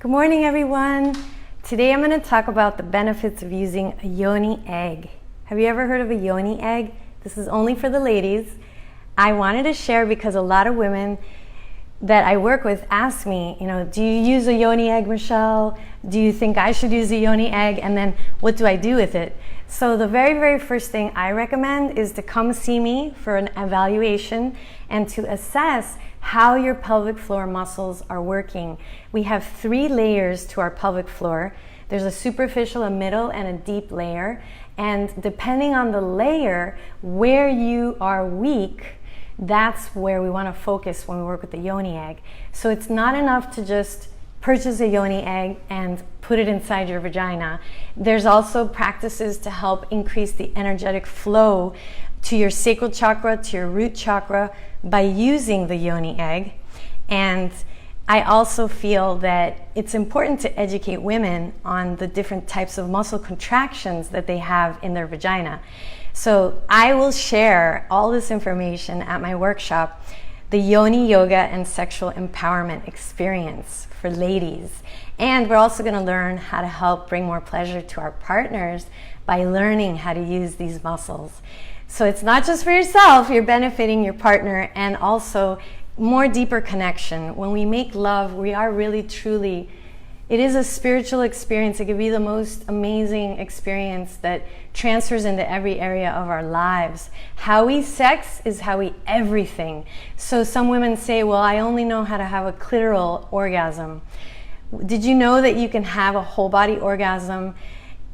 Good morning, everyone. Today I'm going to talk about the benefits of using a yoni egg. Have you ever heard of a yoni egg? This is only for the ladies. I wanted to share because a lot of women that I work with ask me, do you use a yoni egg, Michelle? Do you think I should use a yoni egg? And then what do I do with it? So the very, very first thing I recommend is to come see me for an evaluation and to assess how your pelvic floor muscles are working. We have 3 layers to our pelvic floor. There's a superficial, a middle, and a deep layer. And depending on the layer, where you are weak, that's where we want to focus when we work with the yoni egg. So it's not enough to just purchase a yoni egg and put it inside your vagina. There's also practices to help increase the energetic flow to your sacral chakra, to your root chakra by using the yoni egg. And I also feel that it's important to educate women on the different types of muscle contractions that they have in their vagina. So I will share all this information at my workshop, the Yoni Yoga and Sexual Empowerment Experience for ladies. And we're also going to learn how to help bring more pleasure to our partners by learning how to use these muscles. So it's not just for yourself, you're benefiting your partner, and also more deeper connection. When we make love, we are really truly, it is a spiritual experience. It can be the most amazing experience that transfers into every area of our lives. How we sex is how we everything. So some women say, well, I only know how to have a clitoral orgasm. Did you know that you can have a whole body orgasm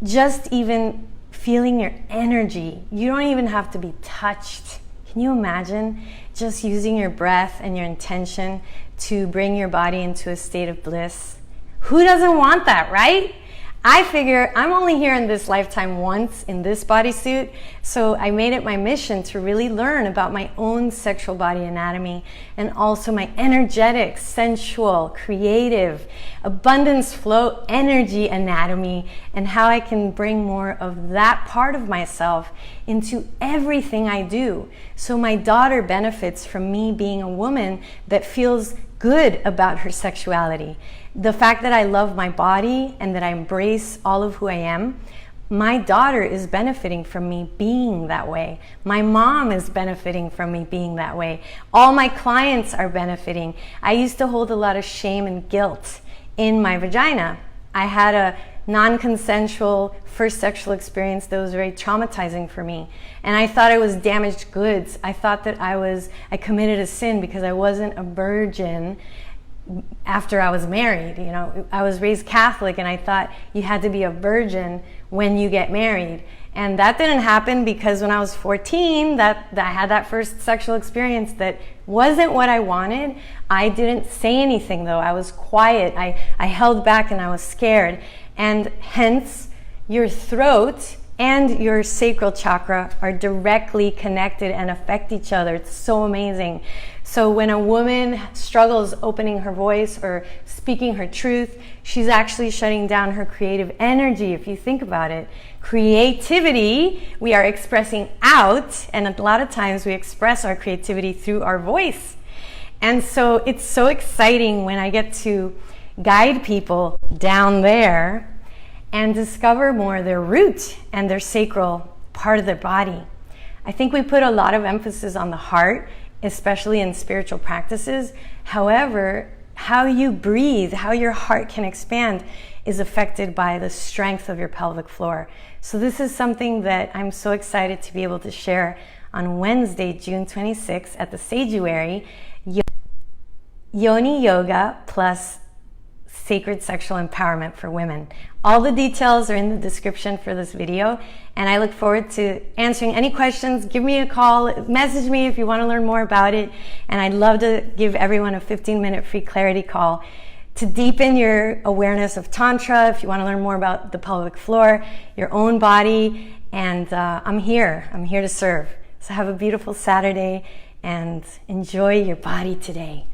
just even feeling your energy? You don't even have to be touched. Can you imagine just using your breath and your intention to bring your body into a state of bliss? Who doesn't want that, right? I figure I'm only here in this lifetime once in this bodysuit, so I made it my mission to really learn about my own sexual body anatomy and also my energetic, sensual, creative, abundance flow energy anatomy, and how I can bring more of that part of myself into everything I do. So my daughter benefits from me being a woman that feels good about her sexuality. The fact that I love my body and that I embrace all of who I am, my daughter is benefiting from me being that way. My mom is benefiting from me being that way. All my clients are benefiting. I used to hold a lot of shame and guilt in my vagina. I had a non-consensual first sexual experience that was very traumatizing for me. And I thought I was damaged goods. I thought that I committed a sin because I wasn't a virgin after I was married. I was raised Catholic, and I thought you had to be a virgin when you get married. And that didn't happen because when I was 14, that I had that first sexual experience that wasn't what I wanted. I didn't say anything though. I was quiet. I held back and I was scared. And hence, your throat and your sacral chakra are directly connected and affect each other. It's so amazing. So when a woman struggles opening her voice or speaking her truth, she's actually shutting down her creative energy. If you think about it, creativity, we are expressing out, and a lot of times we express our creativity through our voice. And so it's so exciting when I get to guide people down there and discover more their root and their sacral part of their body. I think we put a lot of emphasis on the heart, especially in spiritual practices. However, how you breathe, how your heart can expand is affected by the strength of your pelvic floor. So this is something that I'm so excited to be able to share on Wednesday, June 26th at the Sanctuary. Yoni Yoga plus Sacred Sexual Empowerment for Women. All the details are in the description for this video, and I look forward to answering any questions. Give me a call, message me if you want to learn more about it, and I'd love to give everyone a 15-minute free clarity call to deepen your awareness of Tantra, if you want to learn more about the pelvic floor, your own body, and I'm here to serve. So have a beautiful Saturday and enjoy your body today.